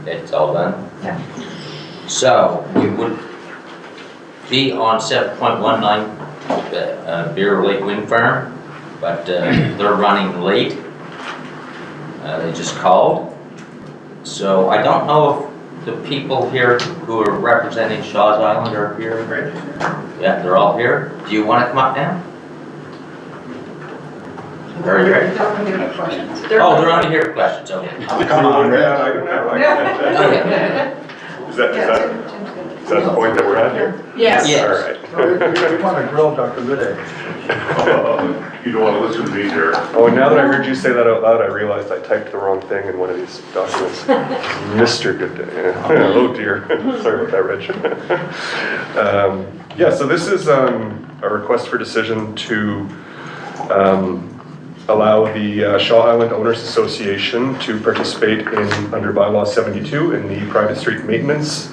It's all done? Yeah. So, we would be on 7.19 Beer Lake Wind Farm, but they're running late. They just called. So, I don't know if the people here who are representing Shaw's Island are here. Yeah, they're all here. Do you want to come up now? Very great. They're only here for questions. Oh, they're only here for questions, okay. Come on, Red. Okay. Is that the point that we're at here? Yes. Yes. All right. We want to grill Dr. Riddick. You don't want to listen to me, Jared. Oh, now that I heard you say that out loud, I realized I typed the wrong thing in one of these documents. Mr. Goodday. Oh dear. Sorry about that, Rich. Yeah, so this is a request for decision to allow the Shaw Island Owners Association to participate in, under bylaw 72, in the private street maintenance.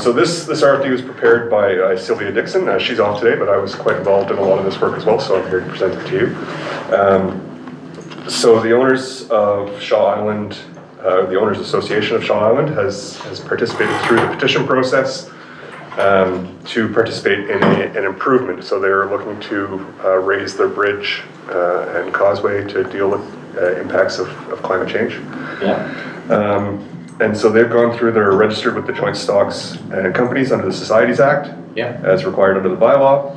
So this RFP was prepared by Sylvia Dixon. She's off today, but I was quite involved in a lot of this work as well, so I'm here to present it to you. So the owners of Shaw Island, the Owners Association of Shaw Island has participated through the petition process to participate in an improvement. So they're looking to raise their bridge and causeway to deal with impacts of climate change. Yeah. And so they've gone through, they're registered with the Joint Stocks and Companies under the Societies Act, as required under the bylaw.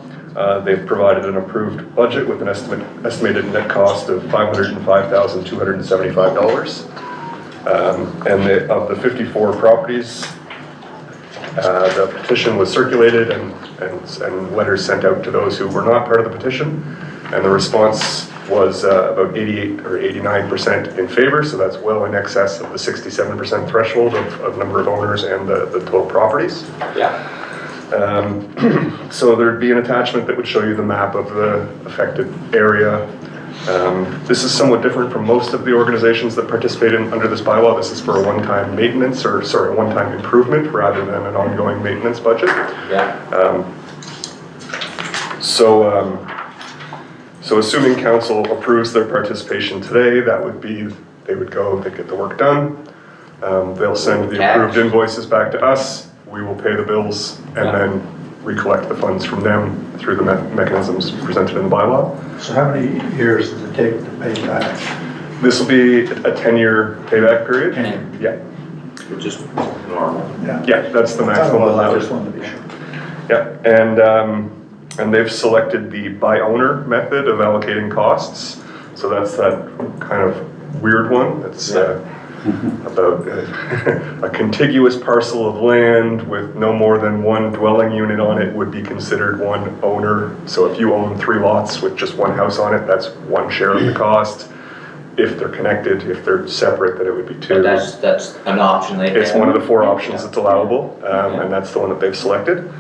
They've provided an approved budget with an estimated net cost of $505,275. And of the 54 properties, the petition was circulated and letters sent out to those who were not part of the petition. And the response was about 88 or 89% in favor, so that's well in excess of the 67% threshold of number of owners and the total properties. Yeah. So there'd be an attachment that would show you the map of the affected area. This is somewhat different from most of the organizations that participate under this bylaw. This is for a one-time maintenance, or sorry, a one-time improvement rather than an ongoing maintenance budget. Yeah. So assuming council approves their participation today, that would be, they would go, they get the work done. They'll send the approved invoices back to us. We will pay the bills and then recollect the funds from them through the mechanisms presented in the bylaw. So how many years does it take to pay back? This will be a 10-year payback period. 10 Yeah. Which is normal. Yeah, that's the maximum I allowed. just wanted to be sure. Yeah, and they've selected the by owner method of allocating costs. So that's that kind of weird one. That's about a contiguous parcel of land with no more than one dwelling unit on it would be considered one owner. So if you own 3 lots with just one house on it, that's one share of the cost. If they're connected, if they're separate, then it would be 2. But that's an option they have. It's one of the 4 options that's allowable, and that's the one that they've selected.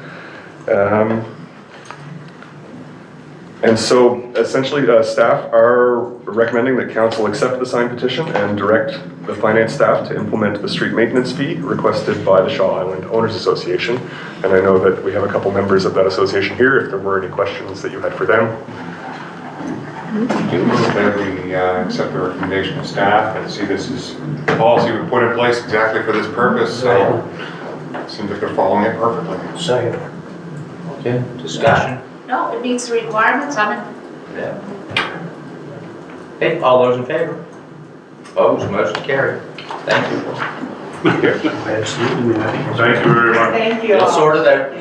And so essentially staff are recommending that council accept the signed petition and direct the finance staff to implement the street maintenance fee requested by the Shaw Island Owners Association. And I know that we have a couple members of that association here, if there were any questions that you had for them. That we accept the recommendation of staff and see this is the policy we put in place exactly for this purpose, so it seems like they're following it perfectly. Second. Okay, discussion? No, it meets the requirements. I'm in. Yeah. Okay, all those in favor? Opposed, motion carried. Thank you. Thank you very much. Thank you. We'll sort it out.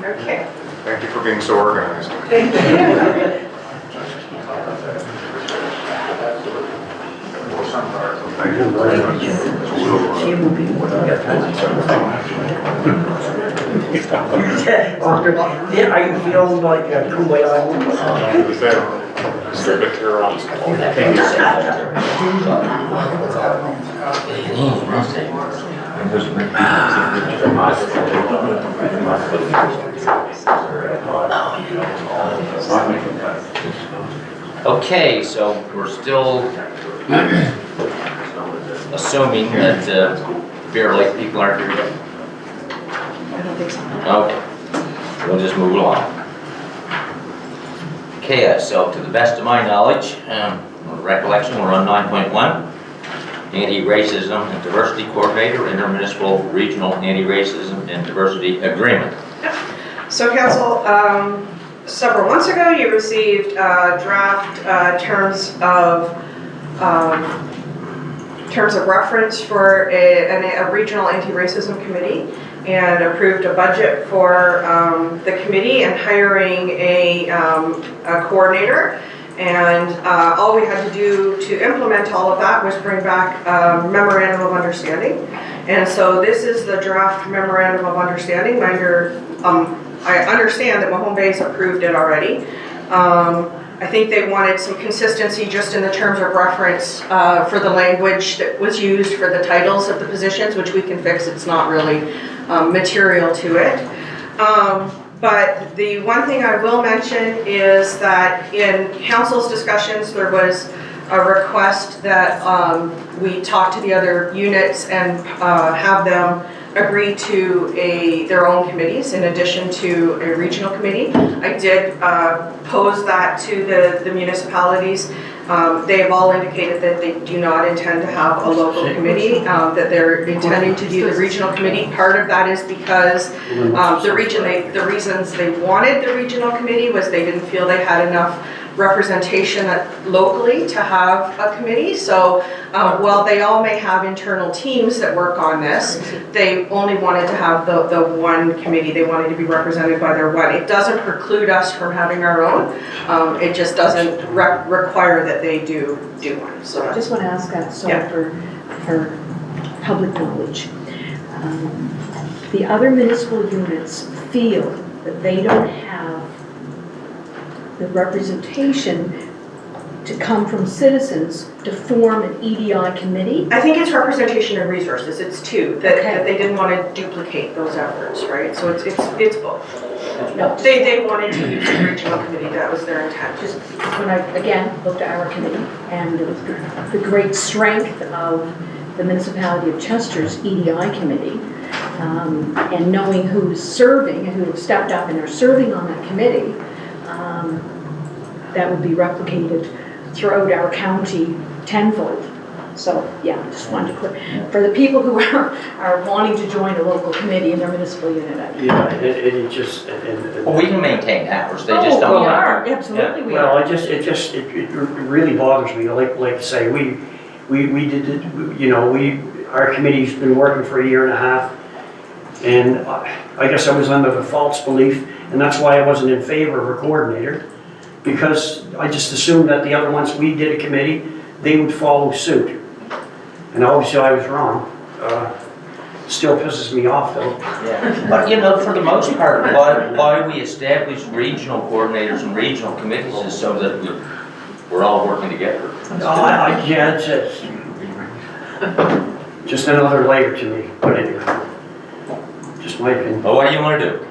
Okay. Thank you for being so organized. Thank you. Yeah, are you feeling like Kumbaya? Okay, so we're still assuming that Bear Lake people aren't here yet. I don't think so. Okay, we'll just move along. Okay, so to the best of my knowledge, recollection, we're on 9.1. Anti-Racism and Diversity Coordinator, Intermunicipal Regional Anti-Racism and Diversity Agreement. So council, several months ago, you received draft terms of reference for a regional anti-racism committee, and approved a budget for the committee and hiring a coordinator. And all we had to do to implement all of that was bring back a memorandum of understanding. And so this is the draft memorandum of understanding. I understand that Mahone Bay's approved it already. I think they wanted some consistency just in the terms of reference for the language that was used for the titles of the positions, which we can fix. It's not really material to it. But the one thing I will mention is that in council's discussions, there was a request that we talk to the other units and have them agree to their own committees in addition to a regional committee. I did pose that to the municipalities. They have all indicated that they do not intend to have a local committee, that they're intending to do the regional committee. Part of that is because the reasons they wanted the regional committee was they didn't feel they had enough representation locally to have a committee. So while they all may have internal teams that work on this, they only wanted to have the one committee. They wanted to be represented by their one. It doesn't preclude us from having our own. It just doesn't require that they do one. So I just want to ask that, so Yeah. for public knowledge. The other municipal units feel that they don't have the representation to come from citizens to form an EDI committee. I think it's representation and resources. It's two that they didn't want to duplicate those efforts, right? So it's both. No, They wanted to use the regional committee. That was their intent. just because when I, again, looked at our committee and the great strength of the municipality of Chester's EDI committee, and knowing who's serving and who have stepped up and are serving on that committee, that would be replicated throughout our county tenfold. So, yeah, just wanted to clear. For the people who are wanting to join a local committee in their municipal unit. Yeah, it just, Well, we can maintain ours, they just don't. We are, absolutely we well, are. it really bothers me. Like to say, we did it, you know, our committee's been working for 1.5 years, and I guess I was under the false belief, and that's why I wasn't in favor of a coordinator, because I just assumed that the other ones we did a committee, they would follow suit. And obviously I was wrong. Still pisses me off though. Yeah. But you know, for the most part, why we establish regional coordinators and regional committees is so that we're all working together. Yeah, it's just another layer to me, but anyway, just my opinion. Oh, what do you want to do?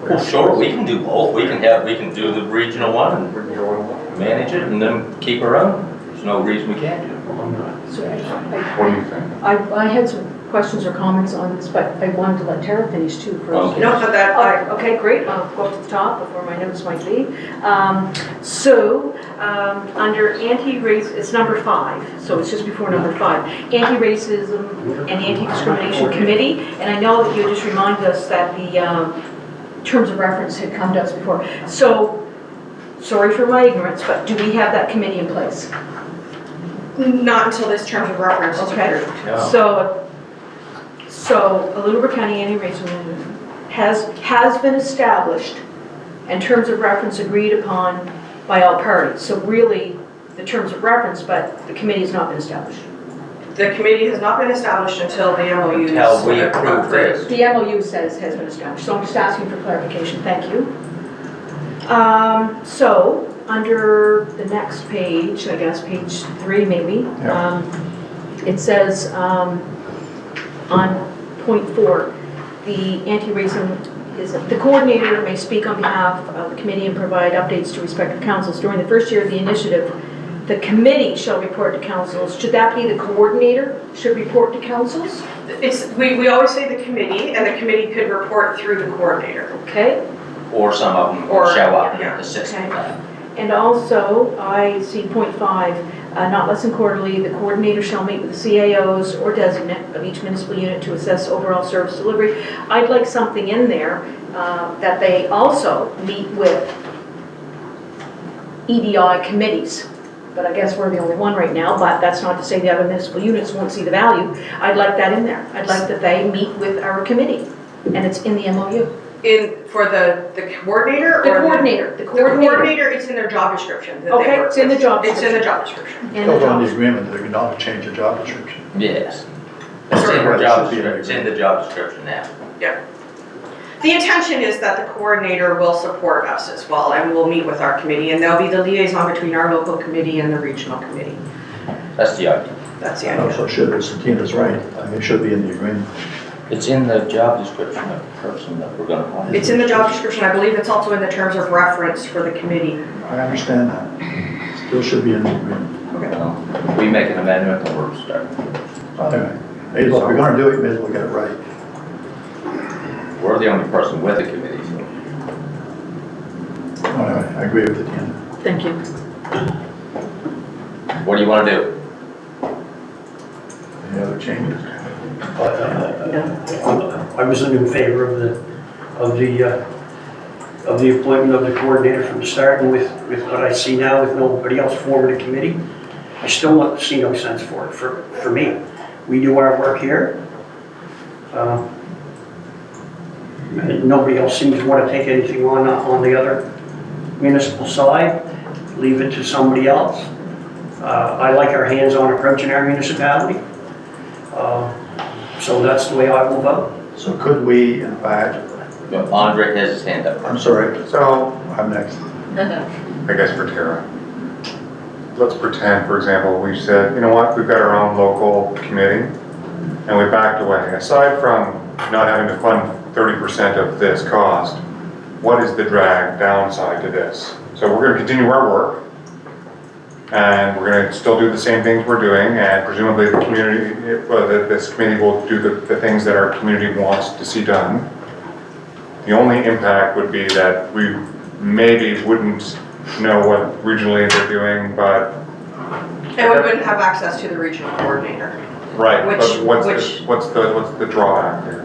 Well, sure, we can do both. We can do the regional one and manage it and then keep our own. There's no reason we can't do it. So What do you think? I had some questions or comments on this, but I wanted to let Tara finish too first. Okay. No, but that Oh, okay, great. I'll go up to the top before my notes might leave. Under anti-race, it's number 5, so it's just before number 5. Anti-racism and anti-discrimination committee, and I know that you just reminded us that the terms of reference had come to us before. So, sorry for my ignorance, but do we have that committee in place? not until this terms of reference is Okay. approved. Yeah. So Lunenburg County Anti-Racism has been established and terms of reference agreed upon by all parties. So really, the terms of reference, but the committee has not been established. The committee has not been established until the MOU is Until we approve this. The MOU says has been established, so I'm just asking for clarification, thank you. So, under the next page, I guess page 3 maybe, it says on point 4, the anti-racism is the coordinator may speak on behalf of the committee and provide updates to respective councils. During the first year of the initiative, the committee shall report to councils. Should that be the coordinator should report to councils? We always say the committee, and the committee could report through the coordinator. Okay. Or some of them Or- show up yeah. and assist Okay. with that. And also, I see point 5, not less than quarterly, the coordinator shall meet with the CAOs or designate of each municipal unit to assess overall service delivery. I'd like something in there that they also meet with EDI committees. But I guess we're the only one right now, but that's not to say the other municipal units won't see the value. I'd like that in there. I'd like that they meet with our committee, and it's in the MOU. For the coordinator? The or coordinator, the The coordinator. coordinator, it's in their job description. that they Okay, work it's in the with. job It's in the description. job description. In the Goes on job. the agreement, they can not change the job description. Yes. It's in Right, the it job should be in the description, it's in the job description now. The intention is that the coordinator will support us as well, and we'll meet with our committee, and they'll be the liaison between our local committee and the regional committee. That's the idea. That's the And idea. also should, as Tina's right, I mean, it should be in the agreement. It's in the job description of the person that we're gonna hire. It's in the job description. I believe it's also in the terms of reference for the committee. I understand that. Still should be in the agreement. Well, we make an amendment and we're starting. Anyway, hey, look, if we're gonna do it, may as well get it right. We're the only person with the committee, so. Anyway, I agree with it, Tina. Thank you. What do you wanna do? Any other changes? I was in favor of the appointment of the coordinator from the start, and with what I see now, with nobody else forming a committee, I still don't see no sense for it, for me. We do our work here. And nobody else seems to want to take anything on the other municipal side, leave it to somebody else. I like our hands-on approach in our municipality. So that's the way I will vote. So could we, in fact, Andre has his hand up. I'm sorry, So, I'm next. I guess for Tara, let's pretend, for example, we said, you know what, we've got our own local committee, and we backed away. Aside from not having to fund 30% of this cost, what is the downside to this? So we're gonna continue our work, and we're gonna still do the same things we're doing, and presumably the community, this committee will do the things that our community wants to see done. The only impact would be that we maybe wouldn't know what regionally they're doing, but. And we wouldn't have access to the regional coordinator. Right, but Which- what's the drawback here?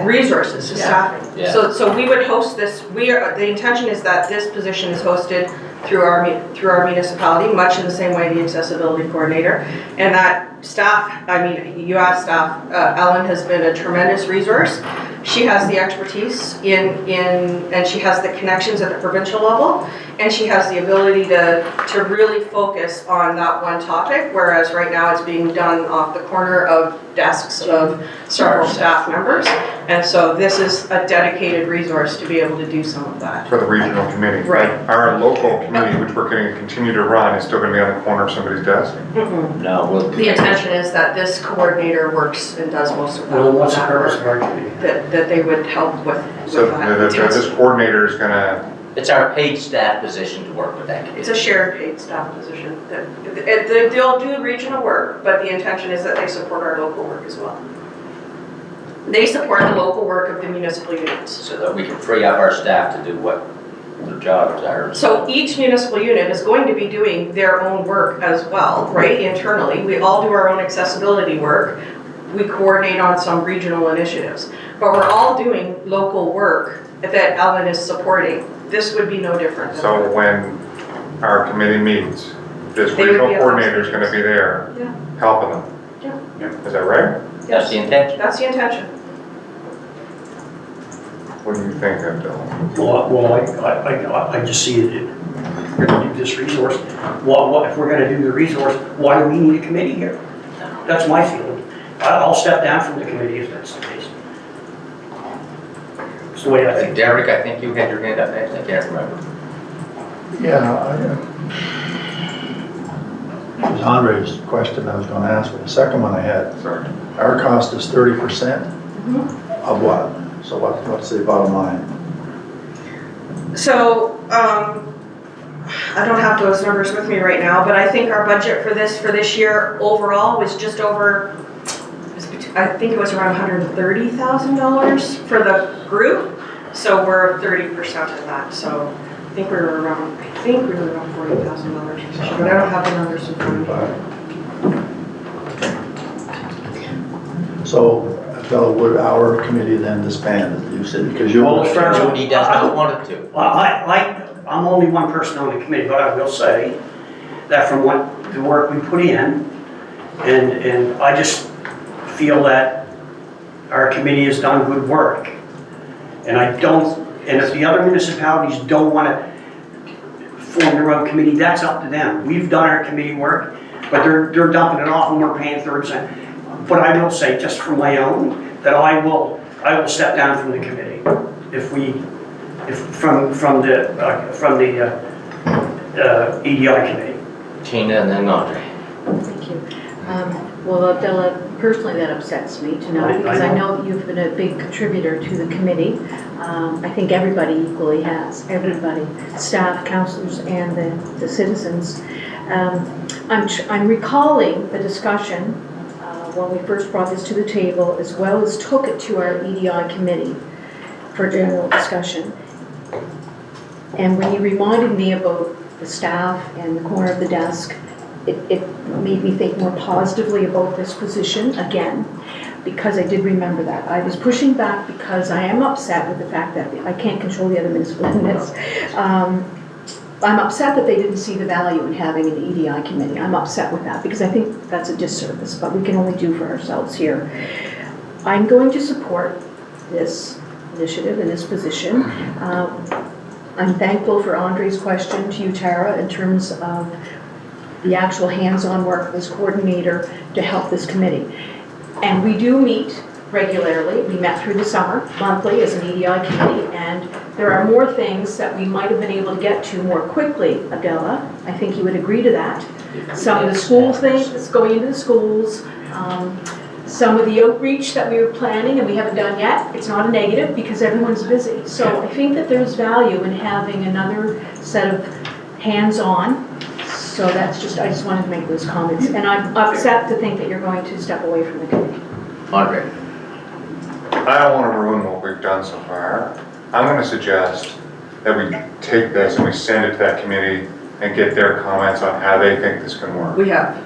Resources to staffing. Yeah. So we would host this, the intention is that this position is hosted through our municipality, much in the same way the accessibility coordinator. And that staff, I mean, you asked staff, Ellen has been a tremendous resource. She has the expertise and she has the connections at the provincial level, and she has the ability to really focus on that one topic, whereas right now it's being done off the corner of desks of several staff members. And so this is a dedicated resource to be able to do some of that. For the regional committee. Right. Our local committee, which we're going to continue to run, is still going to be on the corner of somebody's desk. No, we'll. The intention is that this coordinator works and does most of Well, then what's the that purpose work, of our committee? that they would help with So that. this coordinator is going to, It's our paid staff position to work with that It's committee. a shared paid staff position. They'll do regional work, but the intention is that they support our local work as well. They support the local work of the municipal units. So that we can free up our staff to do what their jobs are. So each municipal unit is going to be doing their own work as well, right, internally. We all do our own accessibility work. We coordinate on some regional initiatives. But we're all doing local work that Ellen is supporting. This would be no different. so when our committee meets, this They would regional be on coordinator is going to be there Yeah. helping them. Yeah. Is that right? That's the intention. That's the intention. What do you think, Bill? Well, I just see it, we're gonna do this resource. What, if we're gonna do the resource, why do we need a committee here? That's my feeling. I'll step down from the committee if that's the case. It's the way I think. Derek, I think you had your hand up next, I can't remember. Yeah, it was Andre's question I was gonna ask, but the second one I had, Sorry. our cost is 30% of what? So what's the bottom line? So, I don't have those numbers with me right now, but I think our budget for this year overall was just over, I think it was around $130,000 for the group. So we're 30% of that. So I think we were around think we were around $40,000 position, but I don't have the numbers in front of me. So, Adele, would our committee then disband, you said, because you. Well, as far as- He does not want it to. Well, I'm only one person on the committee, but I will say that from what the work we put in, and I just feel that our committee has done good work. And if the other municipalities don't want to form their own committee, that's up to them. We've done our committee work, but they're dumping it off and we're paying 30%. But I will say, just for my own, that I will step down from the committee from the EDI committee. Tina and then Andre. Thank you. Well, Abdullah, personally that upsets me to know, because I know that you've been a big contributor to the committee. I think everybody equally has, everybody, staff, councillors, and the citizens. I'm recalling the discussion when we first brought this to the table, as well as took it to our EDI committee for general discussion. And when you reminded me about the staff and the corner of the desk, it made me think more positively about this position again, because I did remember that. I was pushing back because I am upset with the fact that I can't control the other municipal units. I'm upset that they didn't see the value in having an EDI committee. I'm upset with that because I think that's a disservice, but we can only do for ourselves here. I'm going to support this initiative and this position. I'm thankful for Andre's question to you, Tara, in terms of the actual hands-on work of this coordinator to help this committee. And we do meet regularly. We met through the summer, monthly, as an EDI committee, and there are more things that we might have been able to get to more quickly, Adela. I think you would agree to that. Some of the school things going into the schools, some of the outreach that we were planning and we haven't done yet. It's not a negative because everyone's busy. So I think that there's value in having another set of hands-on. So that's just, I just wanted to make those comments. And I'm upset to think that you're going to step away from the committee. Andre. I don't want to ruin what we've done so far. I'm going to suggest that we take this and we send it to that committee and get their comments on how they think this can work. We have.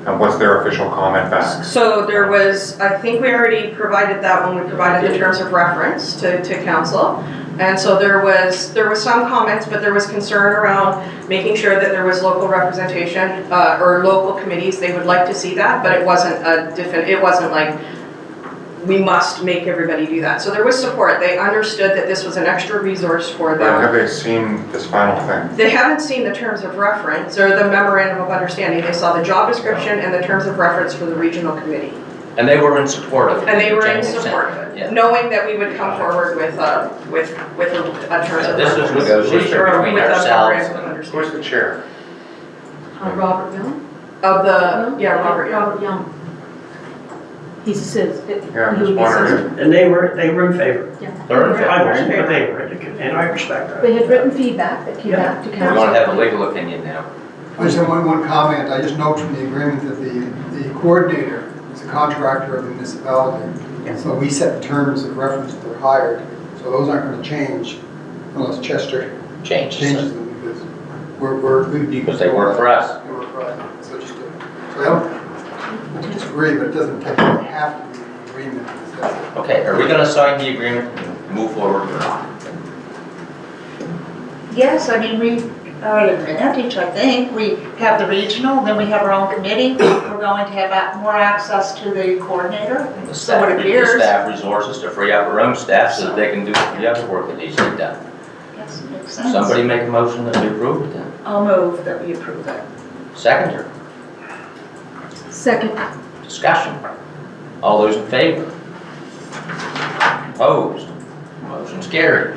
And what's their official comment back? So there was, I think we already provided that when we provided the terms of reference to council. And so there was some comments, but there was concern around making sure that there was local representation or local committees. They would like to see that, but it wasn't like we must make everybody do that. So there was support. They understood that this was an extra resource for But have them. they seen this final thing? They haven't seen the terms of reference or the memorandum of understanding. They saw the job description and the terms of reference for the regional committee. And they were in support of it. And they were in general support of sense. it, Yeah. knowing that we would come forward with a terms of This is reference. negotiation Or between with a ourselves memorandum of and understanding. Who's the chair? Robert Young? Of the, yeah, Robert, yeah. Robert Young. He's a citizen. Yeah, I'm He just would be wondering. citizen. And they were in favor. Yeah. They're in favor. I wasn't, but they were, and I respect that. They had written feedback that came back to We council. want to have a legal opinion now. I just have one comment. I just note from the agreement that the coordinator is a contractor of the municipality. So we set the terms of reference that they're hired. So those aren't going to change unless Chester Changes. changes them because we need. Because they work for us. They work for us. So just, so I don't disagree, but it doesn't technically have to be an agreement. That's- Okay, are we going to sign the agreement and move forward or not? Yes, I mean, we are an advantage, I think. We have the regional, then we have our own committee. We're going to have more access to the coordinator. The So it staff, the appears. staff resources to free up our own staff so that they can do the other work that needs to be done. Yes, it makes sense. Somebody make a motion that we approve it then. I'll move that we approve it. Seconder, Second. discussion. All those in favor? Opposed? Motion's carried.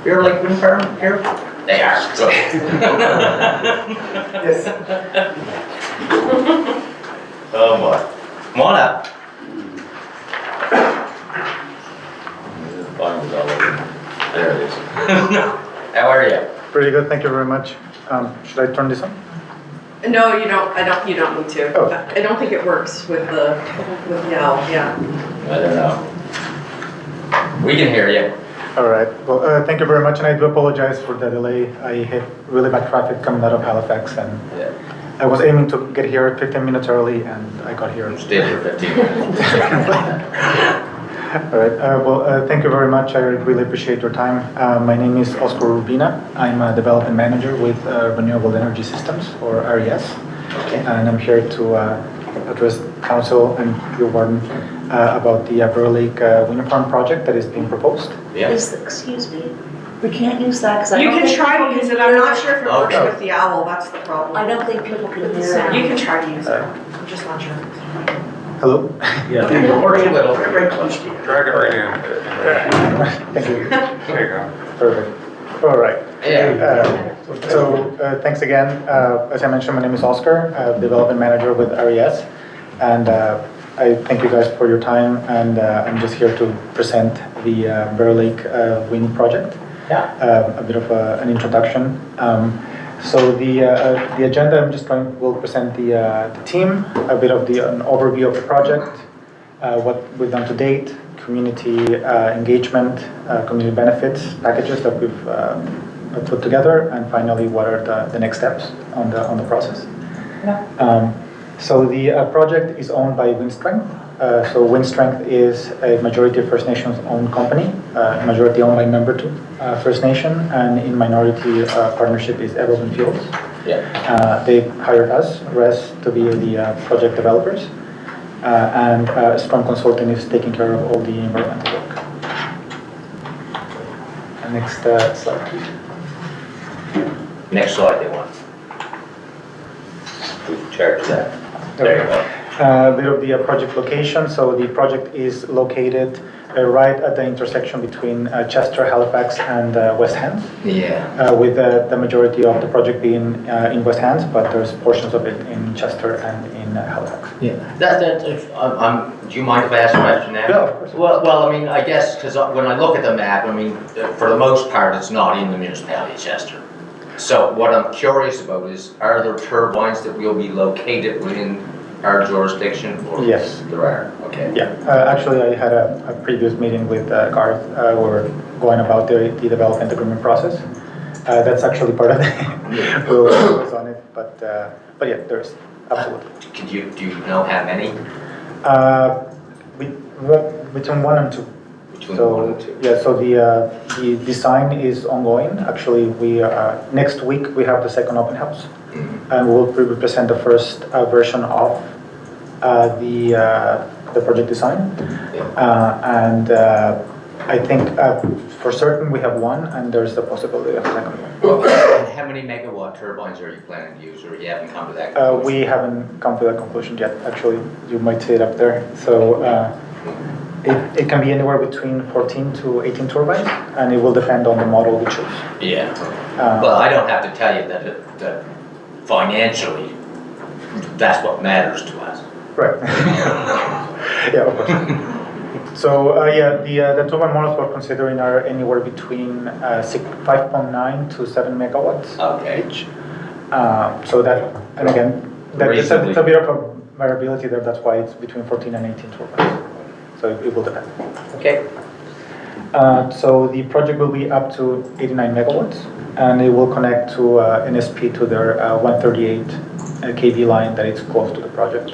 Beer Lake Wind Farm here? They are, good. Yes. Oh boy. Come on up. There it is. How are you? Pretty good, thank you very much. Should I turn this on? No, you don't, you don't need to. Oh. I don't think it works with the owl, yeah. I don't know. We can hear you. All right, well, thank you very much, and I do apologize for the delay. I hit really bad traffic coming out of Halifax, and Yeah. I was aiming to get here 15 minutes early, and I got here. Stay for 15 minutes. All right, thank you very much. I really appreciate your time. My name is Oscar Rubina. I'm a development manager with Renewable Energy Systems, or RES. Okay. And I'm here to address council and your warden about the Bear Lake wind farm project that is being proposed. Yeah. Excuse me, we can't use that because I You don't can think try people to use can it, I'm hear not sure if it works Okay. with the owl, that's the problem. I don't think people can hear You it. can try to use it, I'm just not sure. Hello? Yeah. It works a little. Very close to you. Drag it right in. Thank you. There you go. Perfect. All right. Yeah. Thanks again. As I mentioned, my name is Oscar, development manager with RES, and I thank you guys for your time. And I'm just here to present the Bear Lake wind project. Yeah. A bit of an introduction. So the agenda, we'll present the team, a bit of an overview of the project, what we've done to date, community engagement, community benefits packages that we've put together, and finally, what are the next steps on the process. So the project is owned by Windstrength. So Windstrength is a majority First Nations owned company, majority owned by Member 2 First Nation, and in minority partnership is Everwind Fuels. Yeah. They hired us, RES, to be the project developers, and Storm Consulting is taking care of all the environmental work. Next slide, please. Next slide they want. Who's in charge of that? There you go. A bit of the project location. So the project is located right at the intersection between Chester, Halifax, and West Hants. Yeah. With the majority of the project being in West Hants, but there's portions of it in Chester and in Halifax. Yeah. Do you mind if I ask a question now? Yeah, of course. Well, I mean, I guess, because when I look at the map, I mean, for the most part, it's not in the municipality of Chester. So what I'm curious about is, are there turbines that will be located within our jurisdiction? Or Yes. There are, okay. Yeah, actually I had a previous meeting with Garth. We were going about the development agreement process. That's actually part of it. We'll focus on it, but yeah, there's absolutely. Do you know how many? Between 1 and 2. Between So 1 and 2? yeah, so the design is ongoing. Actually, we next week we have the second open house, and we'll present the first version of the project design. And I think for certain we have one, and there's the possibility of a second one. And how many megawatt turbines are you planning to use, or you haven't come to that conclusion? We haven't come to that conclusion yet. Actually, you might see it up there. So it can be anywhere between 14 to 18 turbines, and it will depend on the model we choose. Yeah. Well, I don't have to tell you that financially, that's what matters to us. Right. Yeah, of course. So yeah, the turbine models we're considering are anywhere between 5.9 to 7 megawatts each. So that, and again, it's a bit of a variability there. That's why it's between 14 and 18 turbines. So it will depend. Okay. So the project will be up to 89 megawatts, and it will connect to NSP to their 138 kV line that is close to the project.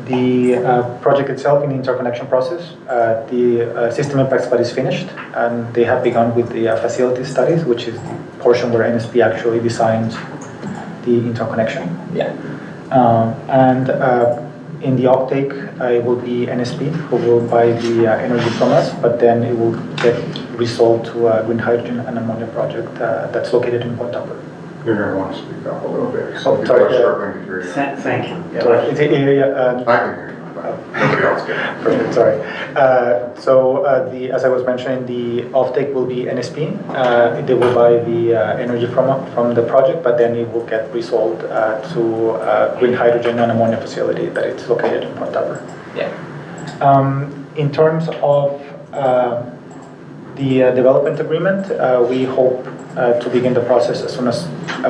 The project itself in the interconnection process, the system impact study is finished, and they have begun with the facility studies, which is the portion where NSP actually designs the interconnection. Yeah. And in the uptake, it will be NSP who will buy the energy from us, but then it will get resold to a green hydrogen and ammonia project that's located in Port Albert. You're going to want to speak up a little bit. Oh, People sorry, are struggling to hear you. Thank you. I can hear you, but nobody else can. Perfect, sorry. As I was mentioning, the offtake will be NSP. They will buy the energy from the project, but then it will get resold to green hydrogen and ammonia facility that it's located in Port Albert. Yeah. In terms of The development agreement, we hope to begin the process as soon as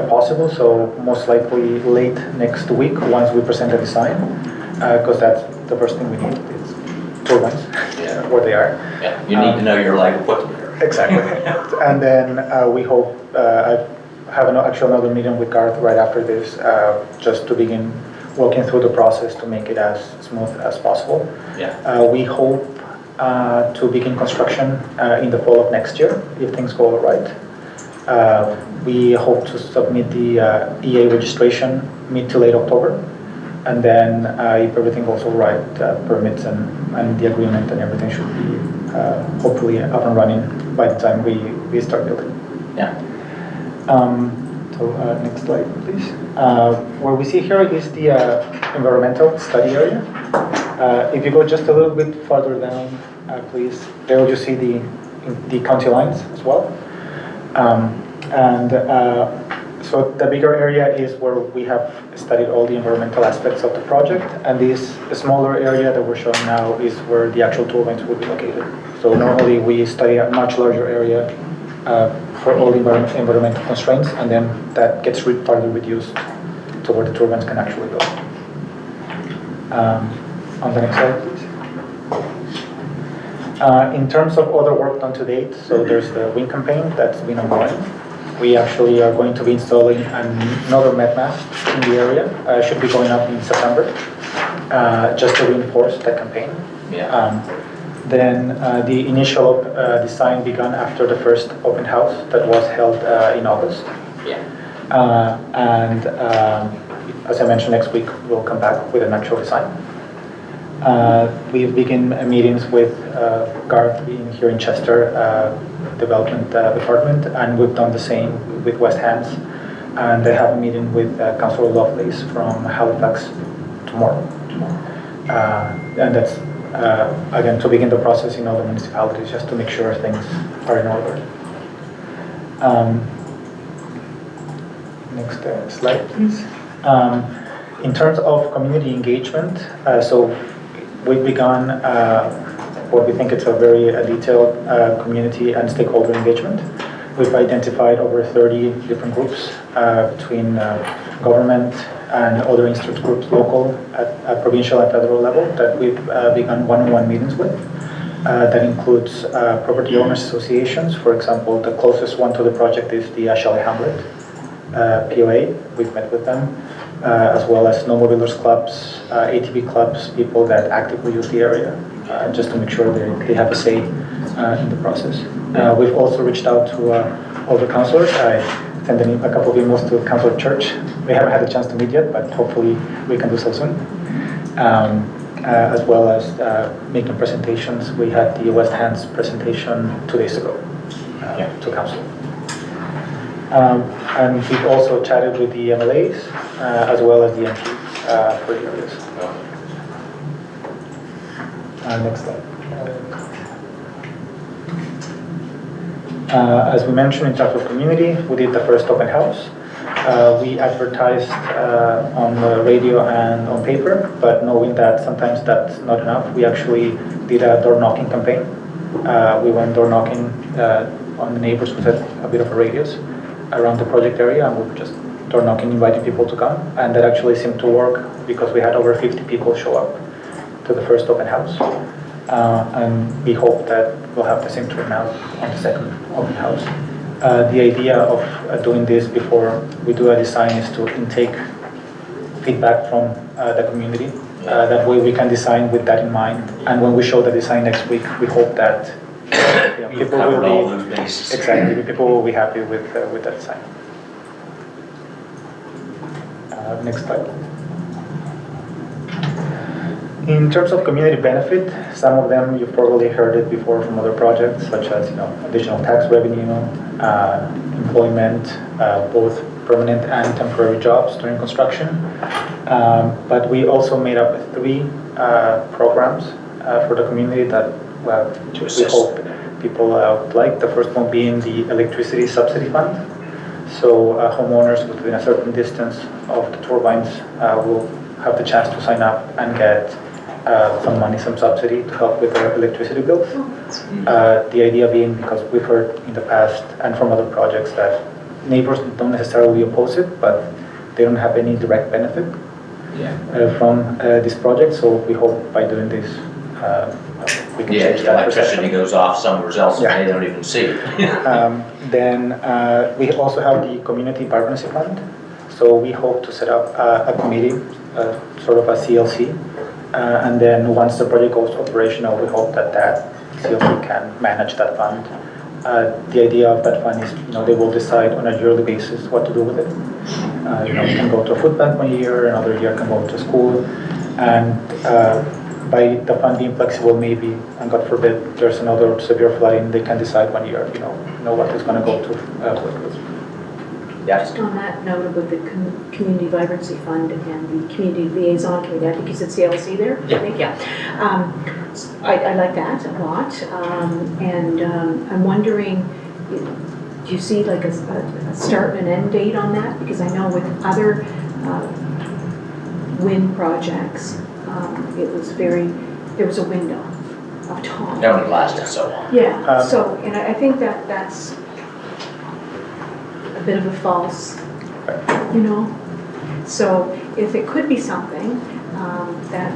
possible, so most likely late next week once we present the design, because that's the first thing we need. It's turbines, Yeah. where they are. Yeah, you need to know your live equipment. Exactly. And then we hope, I have another meeting with Garth right after this, just to begin working through the process to make it as smooth as possible. Yeah. We hope to begin construction in the fall of next year, if things go all right. We hope to submit the EA registration mid to late October. And then if everything goes all right, permits and the agreement and everything should be hopefully up and running by the time we start building. Yeah. Next slide, please. What we see here is the environmental study area. If you go just a little bit further down, please, there you see the county lines as well. So the bigger area is where we have studied all the environmental aspects of the project, and this smaller area that we're showing now is where the actual turbines will be located. So normally we study a much larger area for all the environmental constraints, and then that gets further reduced to where the turbines can actually go. On the next slide, please. In terms of other work done to date, so there's the wind campaign that's been ongoing. We actually are going to be installing another met mast in the area. Should be going up in September, just to reinforce that campaign. Yeah. Then the initial design began after the first open house that was held in August. Yeah. As I mentioned, next week we'll come back with an actual design. We've begun meetings with Garth here in Chester, development department, and we've done the same with West Hants, and they have a meeting with Councillor Lovelace from Halifax tomorrow. And that's again to begin the process in all the municipalities, just to make sure things are in order. Next slide, please. In terms of community engagement, so we've begun what we think it's a very detailed community and stakeholder engagement. We've identified over 30 different groups between government and other institute groups, local, at provincial and federal level, that we've begun one-on-one meetings with. That includes property owners associations. For example, the closest one to the project is the Chalet Hamlet POA. We've met with them, as well as snowmobilers clubs, ATV clubs, people that actively use the area, just to make sure they have a say in the process. We've also reached out to all the councillors. I sent a couple of emails to Councillor Church. We haven't had a chance to meet yet, but hopefully we can do so soon. As well as making presentations. We had the West Hants presentation 2 days ago to council. And we've also chatted with the MLAs as well as the MPs for the areas. Next slide. As we mentioned, in terms of community, we did the first open house. We advertised on the radio and on paper, but knowing that sometimes that's not enough, we actually did a door knocking campaign. We went door knocking on the neighbors within a bit of a radius around the project area, and we were just door knocking, inviting people to come, and that actually seemed to work because we had over 50 people show up to the first open house. And we hope that we'll have the same turnout on the second open house. The idea of doing this before we do a design is to intake feedback from the community. That way we can design with that in mind. And when we show the design next week, we hope that people will all those bases. Exactly, people will be happy with that design. Next slide. In terms of community benefit, some of them you've probably heard it before from other projects, such as additional tax revenue, employment, both permanent and temporary jobs during construction. But we also made up 3 programs for the community that we hope people would like. The first one being the electricity subsidy fund. So homeowners within a certain distance of the turbines will have the chance to sign up and get some money, some subsidy to help with their electricity bills. The idea being because we've heard in the past and from other projects that neighbors don't necessarily oppose it, but they don't have any direct benefit from this project. So we hope by doing this, we can change the that electricity perception. goes off somewhere else and Yeah. they don't even see it. Then we also have the Community Vibrancy Fund. So we hope to set up a committee, sort of a CLC. And then once the project goes operational, we hope that that CLC can manage that fund. The idea of that fund is, they will decide on a yearly basis what to do with it. It can go to a food bank 1 year, another year can go to school. And by the fund being flexible, maybe, and God forbid, there's another severe flooding, they can decide 1 year, what it's going to go to. Just on that note about the Community Vibrancy Fund and the Community Liaison Committee, I think you said CLC there? Yeah. I think, yeah. I like that a lot. And I'm wondering, do you see like a start and an end date on that? Because I know with other wind projects, there was a window of time. It only lasted so long. Yeah, and I think that's a bit of a false, So if it could be something that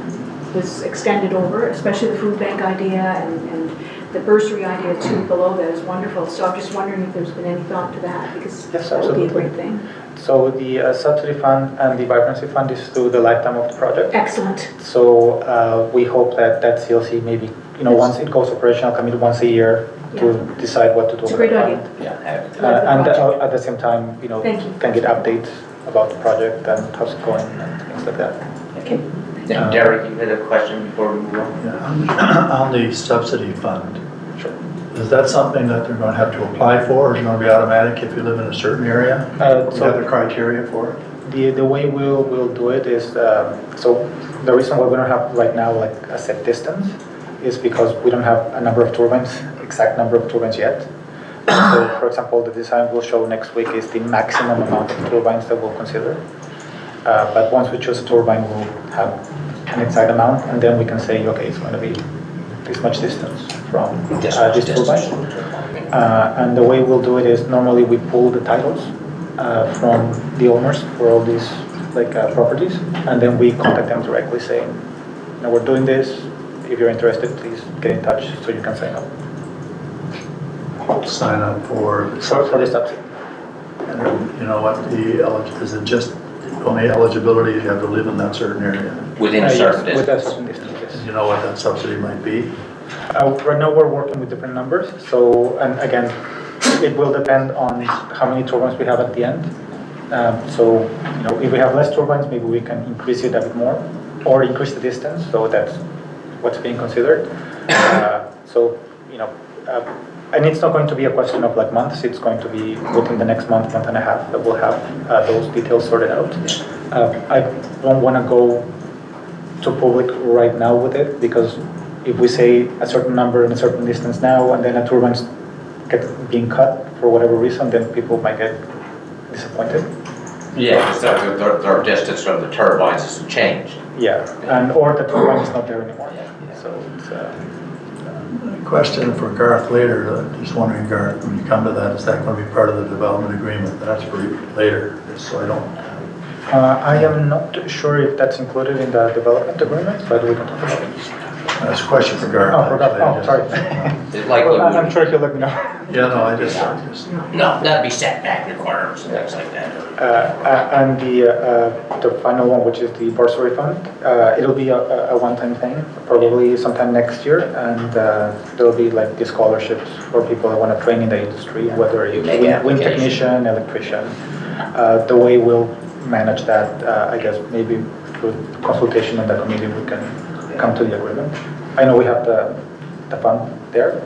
was extended over, especially the food bank idea and the bursary idea too below that is wonderful. So I'm just wondering if there's been any thought to that, because Yes, that would be a absolutely. great thing. So the subsidy fund and the vibrancy fund is through the lifetime of the project. Excellent. So we hope that CLC maybe, once it goes operational, come in once a year to decide what to do It's a with great the idea. fund. Yeah. And project. at the same time, Thank you. can get updates about the project and how's it going and things like that. Okay. Then Derek, you had a question before we move on? Yeah, on the subsidy fund, Sure. is that something that they're going to have to apply for, or is it going to be automatic if you live in a certain area? Do you have the criteria for it? The way we'll do it is, so the reason why we don't have right now like a set distance is because we don't have a number of turbines, exact number of turbines yet. So for example, the design we'll show next week is the maximum amount of turbines that we'll consider. But once we choose a turbine, we'll have an exact amount, and then we can say, okay, it's going to be this much distance from this turbine. And the way we'll do it is normally we pull the titles from the owners for all these properties, and then we contact them directly saying, we're doing this. If you're interested, please get in touch so you can sign up. Sign up for the For the subsidy. And you know what, is it just only eligibility you have to live in that certain area? Within a Yes, certain with a distance. certain distance, yes. You know what that subsidy might be? Right now we're working with different numbers, so, and again, it will depend on how many turbines we have at the end. So, if we have less turbines, maybe we can increase it a bit more, or increase the distance, so that's what's being considered. And it's not going to be a question of like months, it's going to be within the next month and a half that we'll have those details sorted out. I don't want to go to public right now with it, because if we say a certain number and a certain distance now, and then a turbine's being cut for whatever reason, then people might get disappointed. Yeah, because their distance from the turbines has changed. Yeah, or the turbine is not there anymore. So it's, Question for Garth later, just wondering, Garth, when you come to that, is that going to be part of the development agreement? That's for later, just so I don't. I am not sure if that's included in the development agreement, but we can talk about it. That's a question for Garth. Oh, forgot. Oh, sorry. It likely Well, I'm would, sure he'll let me know. Yeah, no, I just. no, that'd be setback requirements and things like that. And the final one, which is the bursary fund, it'll be a one-time thing, probably sometime next year, and there'll be like the scholarships for people that want to train in the industry, whether you're Make a wind application. technician, electrician. The way we'll manage that, I guess maybe through consultation in the committee, we can come to the agreement. I know we have the fund there.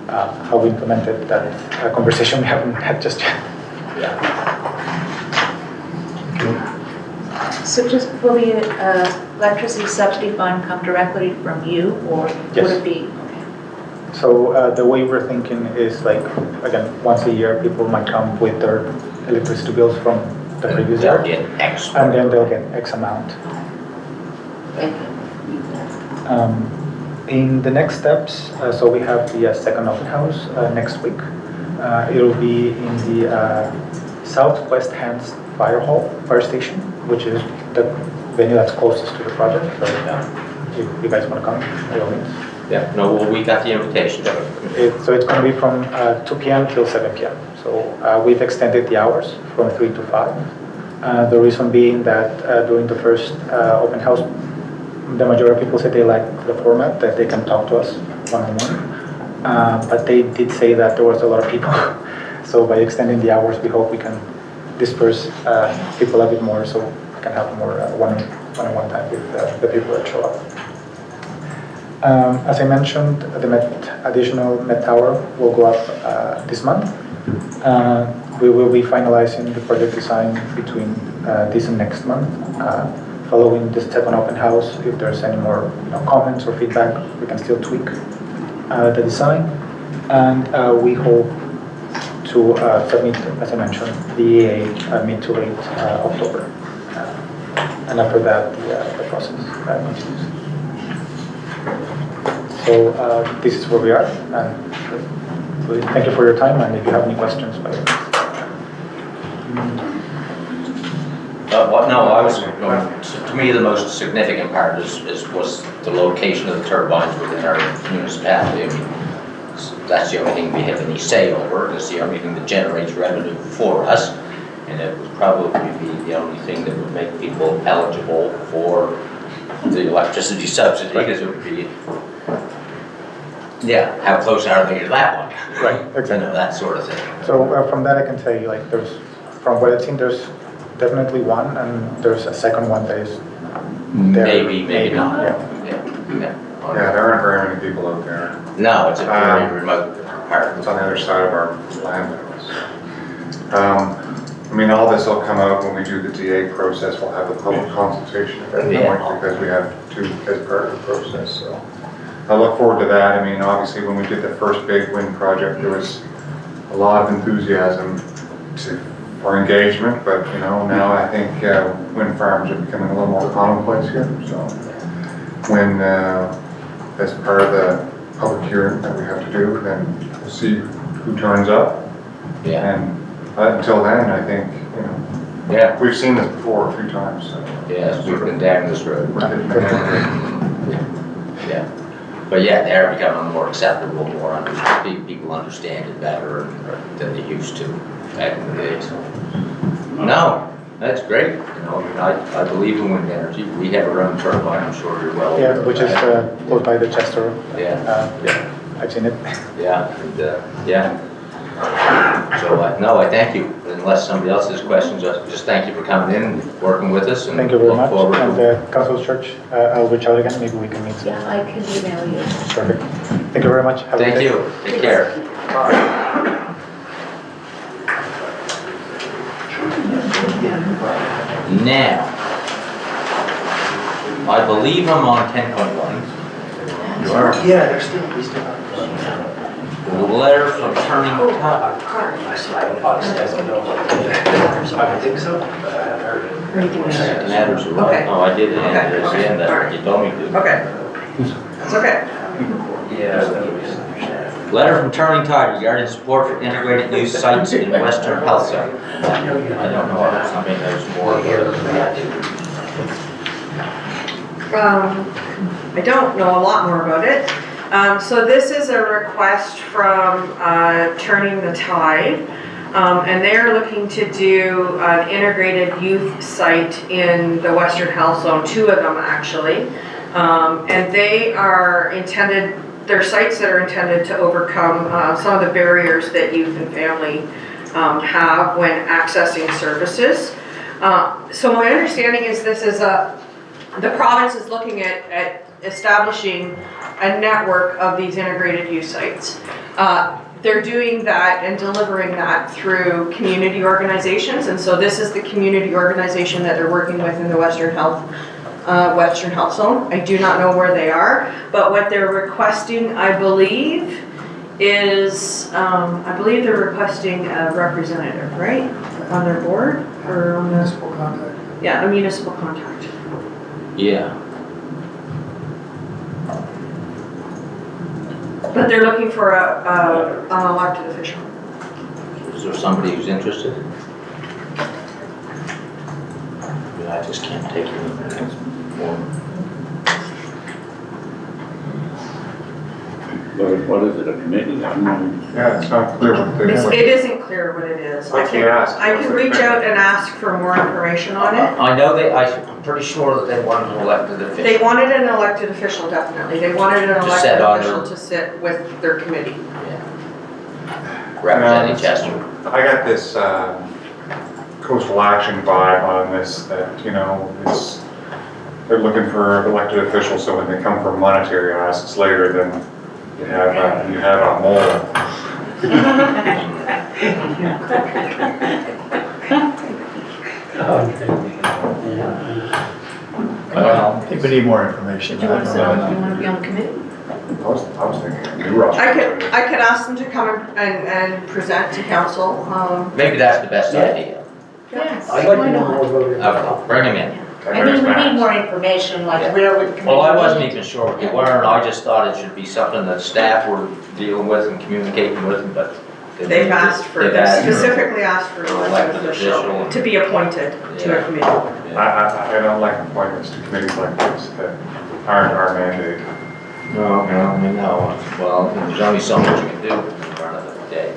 How we implemented that conversation we haven't had just yet. So just, will the electricity subsidy fund come directly from you, or Yes. would it be? So the way we're thinking is like, again, once a year, people might come with their electricity bills from the previous They'll year. get X. And then they'll get X amount. Thank you. In the next steps, so we have the second open house next week. It'll be in the Southwest Hands Fire station, which is the venue that's closest to the project. So if you guys want to come, by all means. Yeah, no, well, we got the invitation. So it's going to be from 2 p.m. till 7 p.m. So we've extended the hours from 3 to 5. The reason being that during the first open house, the majority of people said they like the format, that they can talk to us one-on-one. But they did say that there was a lot of people. So by extending the hours, we hope we can disperse people a bit more, so we can have more one-on-one time with the people that show up. As I mentioned, the additional Met Tower will go up this month. We will be finalizing the project design between this and next month. Following this second open house, if there's any more comments or feedback, we can still tweak the design. And we hope to submit, as I mentioned, the EA mid to late October. And after that, the process continues. So this is where we are. And thank you for your time. And if you have any questions, by all means. No, I was going, to me, the most significant part was the location of the turbines within our municipality. I mean, that's the only thing we have any say over. It's the only thing that generates revenue for us. And it would probably be the only thing that would make people eligible for the electricity subsidy, because it would be, yeah, how close are they to that one? Right, exactly. You know, that sort of thing. So from that I can tell you, like, from what I've seen, there's definitely one, and there's a second one that is there. Maybe not. Yeah. Yeah, there aren't very many people out there. No, it's a very remote part. It's on the other side of our land house. I mean, all this will come out when we do the DA process. We'll have the public consultation at that point, because we have to as part of the process. So I look forward to that. I mean, obviously, when we did the first big wind project, there was a lot of enthusiasm for engagement, but now I think wind farms are becoming a little more commonplace here. So when as part of the public hearing that we have to do, then we'll see who turns up. Yeah. And until then, I think Yeah. we've seen this before a few times. So Yes, we've been down this road. we're getting there. Yeah. But yeah, they're becoming more acceptable, people understand it better than they used to back in the day. So. No, that's great. I mean, I believe in wind energy. We have our own turbine, I'm sure you're well aware Yeah, of which is that. close by the Chester. Yeah. I've seen it. Yeah, and, yeah. So, no, I thank you. Unless somebody else has questions, I just thank you for coming in and working with us. And Thank you very look much. forward And to- Council Church, I'll reach out again. Maybe we can meet soon. Yeah, I can email you. Perfect. Thank you very much. Have a good Thank day. you. Take care. Now, I believe I'm on 10.1. You are? Yeah, they're still, we still have. The letter from Turning Tide. I don't know. I think so, but I haven't heard it. Matters are Okay. Oh, I did it, and Okay, it's the end, that's what you told me to. Okay. That's okay. Yeah. Letter from Turning Tide regarding support for integrated use sites in Western Health Zone. I don't know, I mean, there's more of I don't know a lot more about it. So this is a request from Turning the Tide. And they're looking to do an integrated youth site in the Western Health Zone, 2 of them actually. And they are intended, they're sites that are intended to overcome some of the barriers that youth and family have when accessing services. So my understanding is this is the province is looking at establishing a network of these integrated youth sites. They're doing that and delivering that through community organizations, and so this is the community organization that they're working with in the Western Health Zone. I do not know where they are, but what they're requesting, I believe, is they're requesting a representative, right, on their board or on the Municipal contact. yeah, a municipal contact. Yeah. But they're looking for an elected official. Is there somebody who's interested? Yeah, I just can't take anything more. What is it, a committee? I don't know. Yeah, it's not clear what they want. It isn't clear what it is. What's he ask? I can reach out and ask for more information on it. I know I'm pretty sure that they want an elected official. They wanted an elected official, definitely. They wanted an To elected sit on official their- to sit with their committee. Representing Chester. I got this coastal action vibe on this, that, you know, they're looking for elected officials, so when they come for monetary asks later, then you have a mole. Well, I think we need more information. Do you want to sit on, you want to be on the committee? I was thinking a new roster. I could ask them to come and present to council. maybe that's the best idea. Yes. I'd like Why to know not? more about it. Okay, bring him in. I mean, we need more information, like where would the committee? Well, I wasn't meet? even sure what they were, I just thought it should be something that staff were dealing with and communicating with, but. They've asked for, they've they asked for- specifically asked for an elected official to be appointed to a committee. I don't like appointments to committees like this that aren't our mandate. No, I mean, no, well, there's only so much you can do in front of the day.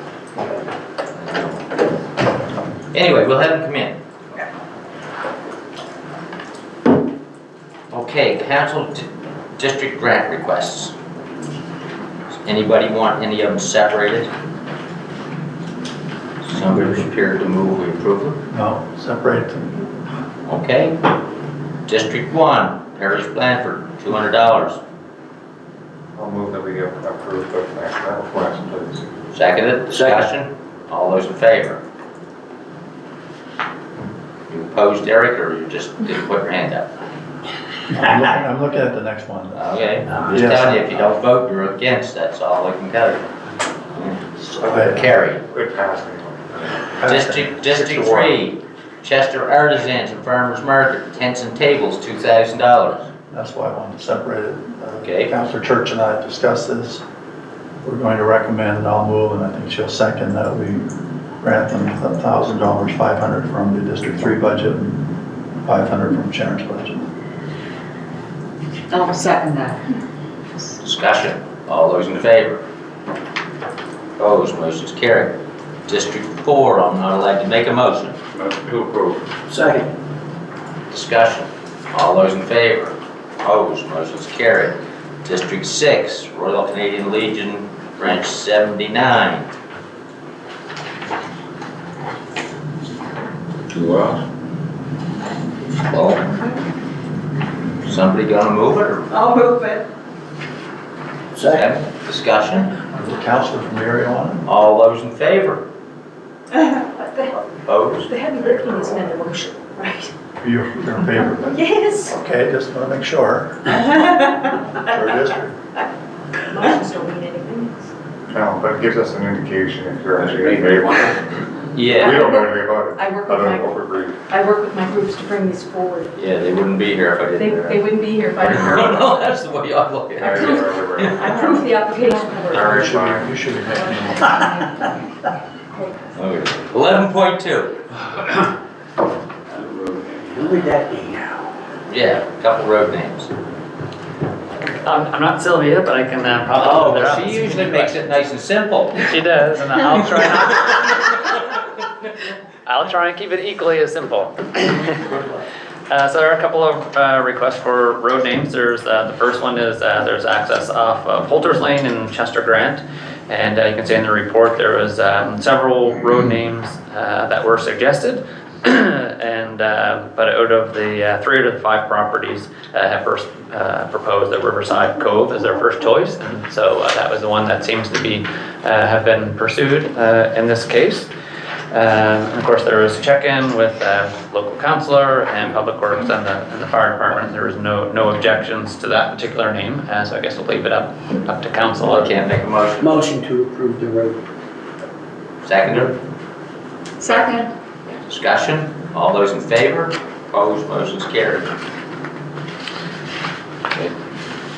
Anyway, we'll have him come in. Okay, council district grant requests. Does anybody want any of them separated? Somebody was prepared to move, we approve them? No, separate them. Okay. District 1, Parish Blanford, $200. I'll move that we approve the grant request, please. Seconded, discussion? All those in favor? You opposed, Eric, or you just didn't put your hand up? I'm looking at the next one. Okay, I'm just Yes. telling you, if you don't vote, you're against, that's all I can tell you. Okay. Carried. Good pass anyway. District 3, Chester Artisans and Farmers Market, tents and tables, $2,000. That's why I wanted to separate it. Okay. Councilor Church and I discussed this. We're going to recommend, and I'll move, and I think she'll second, that we grant them $1,000, 500 from the District 3 budget, and 500 from Sharon's budget. I'll second that. Discussion, all those in favor? Opposed, motion's carried. District 4, I'm not allowed to make a motion. Motion to approve. Second. Discussion, all those in favor? Opposed, motion's carried. District 6, Royal Canadian Legion, Branch 79. Well, Well, somebody gonna move it or? I'll move it. Second. Discussion, The councilor from the area on it? all those in favor? But Opposed? the heavy lifting is in the motion, right? You're in favor of it? Yes. Okay, just want to make sure. For district. Motions don't mean anything. No, but it gives us an indication if you're actually in maybe favor. one. We Yeah, don't know anything about it, I work with other than my, what we agreed. I work with my groups to bring these forward. yeah, they wouldn't be here if I They didn't. wouldn't be here if I didn't. No, that's the way I look at it. I approve the application. Alright, You should be making. Okay. 11.2, Who would that be now? yeah, a couple road names. I'm not Sylvia, but I can probably. Oh, look it up well, and she see usually what makes it nice and simple. She does, and I'll try not. I'll try and keep it equally as simple. So there are a couple of requests for road names. There's the first one is there's access off of Holters Lane in Chester Grant, and you can see in the report there was several road names that were suggested. And but out of the 3 out of the 5 properties have first proposed that Riverside Cove as their first choice, and so that was the one that seems to be have been pursued in this case. And of course, there was a check-in with local councillor and public works and the fire department. There was no objections to that particular name, so I guess we'll leave it up to council. I can't make a motion. Motion to approve the road. Seconder, Second. discussion, all those in favor? Opposed, motion's carried.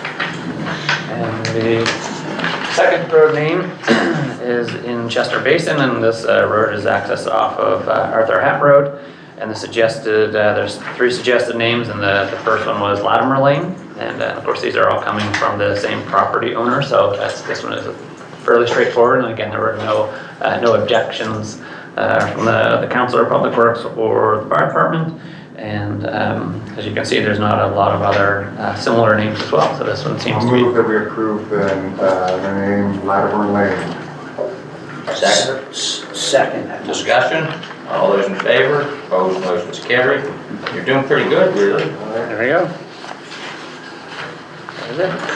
And the Second road name is in Chester Basin, and this road is accessed off of Arthur Happ Road. And the suggested, there's 3 suggested names, and the first one was Latimer Lane. And of course, these are all coming from the same property owner, so this one is fairly straightforward. And again, there were no objections from the Council of Public Works or the Fire Department. And as you can see, there's not a lot of other similar names as well, so this one seems I'll to be. move that we approve the name Latimer Lane. Second. Second. Discussion, all those in favor, opposed, motion's carried. You're doing pretty good, really. There we go.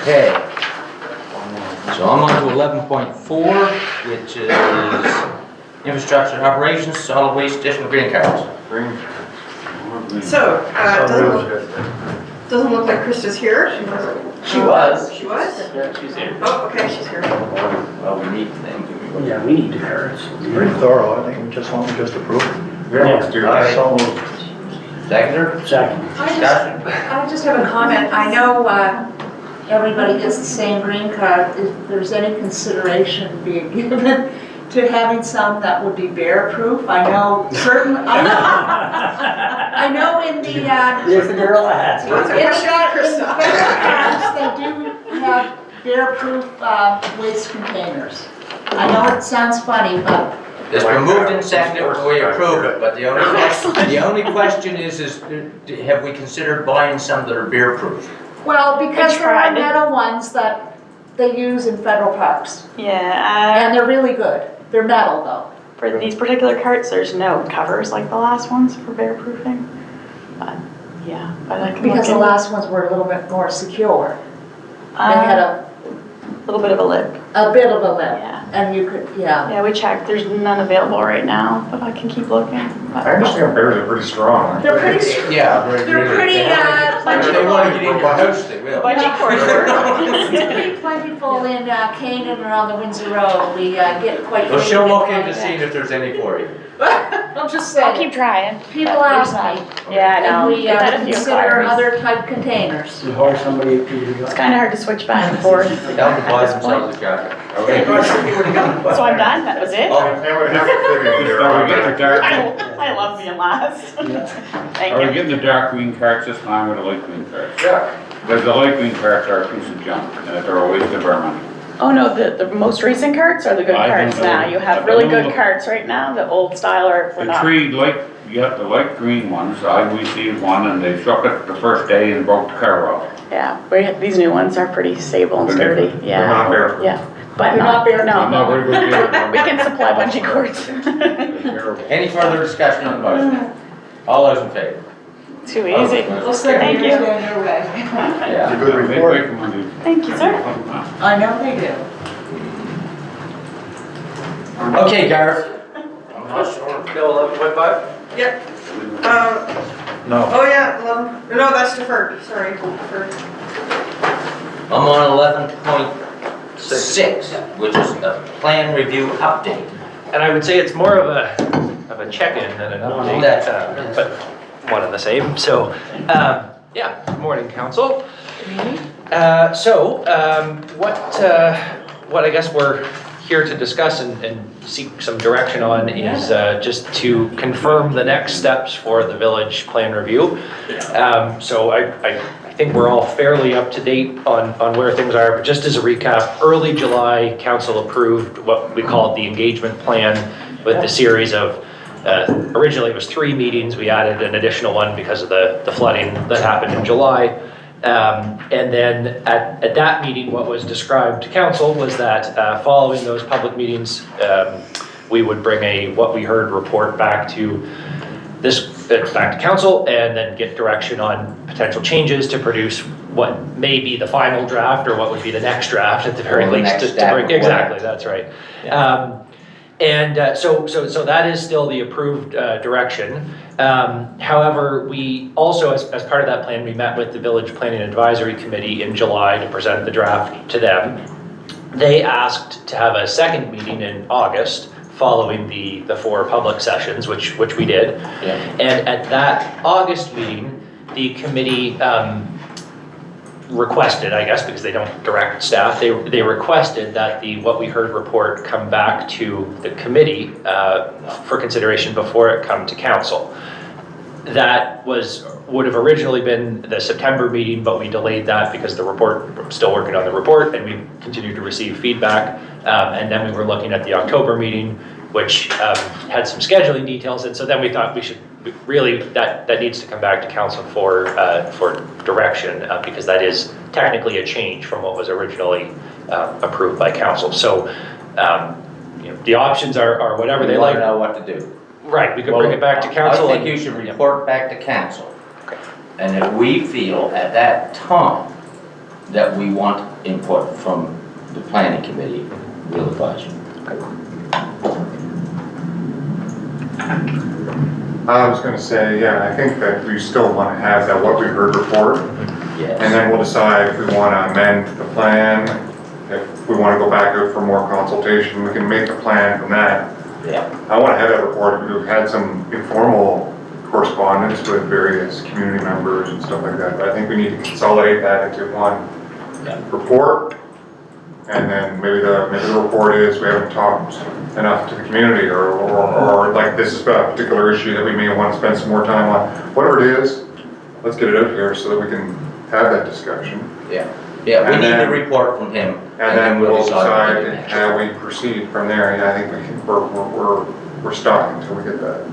Okay. So I'm on to 11.4, which is infrastructure and operations, solid waste, additional green cards. Green. So, doesn't look like Krista's here. She was. She was? Yeah, she's here. Oh, okay, she's here. Well, we need them. Yeah, we need to hear it. Pretty thorough, I think we just want to just approve. Yeah, let's do that. So moved. Seconder? Second. Discussion? I just have a comment. I know everybody gets the same green card. If there's any consideration being given to having some that would be bear-proof, I know certain, I know in the, There's the girl I had. What's the question, Krista? they do have bear-proof waste containers. I know it sounds funny, but It's been moved and seconded, we approve it, but the only question is have we considered buying some that are beer-proof? well, because there are tried it. metal ones that they use in federal parks, Yeah, and they're really good. They're metal though. for these particular carts, there's no covers like the last ones for bear proofing. But yeah, but I can Because the look last ones were a little bit more secure. They had a little bit of a lip. a bit of a lip, Yeah. and you could, yeah. Yeah, we checked. There's none available right now, but I can keep looking. But I understand bears are pretty strong. They're pretty, Yeah. they're pretty, If they want to get in your house, they will. Bungee cord work. it's pretty plentiful in Canaan or on the Windsor Road. We get quite. Well, she'll look frequent into seeing if there's any for you. I'm just I'll saying, keep trying. people but ask there's me, none. Yeah, I know. and we We've had a few consider inquiries. other type containers. You hire somebody to do It's kind of hard to switch back and forth. They don't buy themselves a jacket. Okay. So I'm done. That was it. And we have to fit in there. Are we getting the dark, I love being last. Thank are we you. getting the dark green carts this time or the light green carts? Yeah. Because the light green carts are a piece of junk, and they're a waste of our money. Oh no, the most recent carts are the good I don't carts know. now. You have I really don't good know. carts right now. The old style are for The not. tree you have the light green ones, I received one and they shook it the first day and broke the car off. Yeah, these new ones are pretty stable and They're sturdy. different. Yeah. They're not bear. Yeah, but They're not bear- no. I'm not very good at it. We can supply bungee cords. Any further discussion on the motion? All those in favor? Too easy. We'll send Thank you you. your way. Yeah. Good They report. break them when they- Thank you, sir. I know they do. Okay, Gareth. I'm not sure. Bill 11.5? Yep. No. Oh, yeah, 11, no, that's deferred, sorry, deferred. I'm on 11.6, which is a plan review update. And I would say it's more of a check-in than an update, but one and the same. So, yeah, good morning, council. What I guess we're here to discuss and seek some direction on is just to confirm the next steps for the village plan review. So I think we're all fairly up to date on where things are, but just as a recap, early July, council approved what we called the engagement plan with the series of, originally it was 3 meetings, we added an additional one because of the flooding that happened in July. And then at that meeting, what was described to council was that following those public meetings, we would bring what we heard report back to council and then get direction on potential changes to produce what may be the final draft or what would be the next draft at the very Or the least. next to step bring, of exactly, whatever. that's right. Yeah. So that is still the approved direction. However, we also, as part of that plan, we met with the Village Planning Advisory Committee in July to present the draft to them. They asked to have a second meeting in August following the 4 public sessions, which we did. Yeah. And at that August meeting, the committee requested, I guess, because they don't direct staff, they requested that the what we heard report come back to the committee for consideration before it come to council. That would have originally been the September meeting, but we delayed that because we're still working on the report and we continued to receive feedback. And then we were looking at the October meeting, which had some scheduling details. And so then we thought that needs to come back to council for direction because that is technically a change from what was originally approved by council. So the options are whatever they like. We want to know what to do. Right, we could bring it back to council. I think you should report back to council. Okay. And if we feel at that time that we want input from the planning committee, we'll advise you. I was gonna say, yeah, I think that we still wanna have that what we heard report. Yes. And then we'll decide if we wanna amend the plan, if we wanna go back out for more consultation, we can make a plan from that. Yeah. I want to have that report. We've had some informal correspondence with various community members and stuff like that, but I think we need to consolidate that into one report. And then maybe the report is we haven't talked enough to the community or like this is a particular issue that we may want to spend some more time on. Whatever it is, let's get it out here so that we can have that discussion. Yeah. Yeah, we need a report from him. And then we'll decide how we proceed from there. Yeah, I think we're stuck until we get that.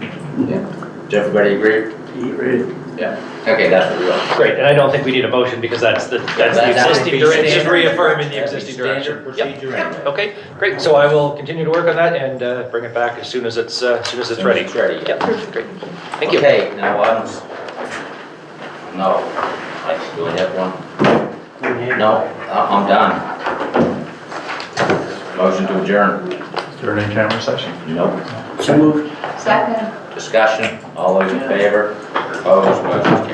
Yeah. Does everybody agree? Agreed. Yeah. Okay, that's what we want. Great, and I don't think we need a motion because that's the existing direction, it's just reaffirming the existing direction. Procedure anyway. Okay, great, so I will continue to work on that and bring it back as soon as it's ready. It's ready, yeah. Yep, great, thank you. Okay, now do I have one? No, I'm done. Motion to adjourn. Is there any camera session? Nope. So moved. Second. Discussion, all those in favor? Opposed, motion